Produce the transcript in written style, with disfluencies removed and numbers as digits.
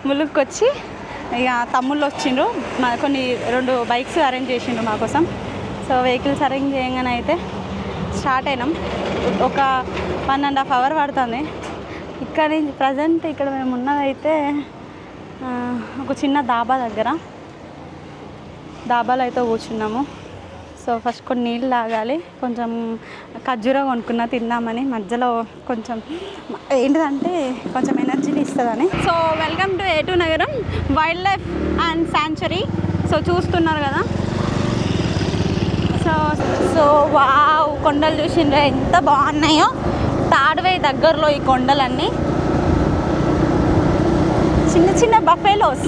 ములుగుకొచ్చి ఇక తమ్ముళ్ళు వచ్చిండ్రు కొన్ని 2 బైక్స్ అరేంజ్ చేసిండ్రు మా కోసం. సో వెహికల్స్ అరేంజ్ చేయగానే అయితే స్టార్ట్ అయినాం. ఒక 1.5 అవర్ పడుతుంది. ఇక్కడ నుంచి ప్రజెంట్ ఇక్కడ మేము ఉన్నదైతే ఒక చిన్న దాబాలో అయితే కూర్చున్నాము. సో ఫస్ట్ కొన్ని నీళ్ళు తాగాలి, కొంచెం ఖర్జూరా కొనుక్కున్నా తిందామని. మధ్యలో కొంచెం ఏంటిదంటే కొంచెం ఎనర్జీని ఇస్తుందని. సో వెల్కమ్ టు A2 నగరం wild life and sanctuary. So చూస్తున్నారు కదా. సో వావ్, కొండలు చూసిండ్రా ఎంత బాగున్నాయో. తాడ్వే దగ్గరలో ఈ కొండలన్నీ చిన్న చిన్న బఫెలోస్.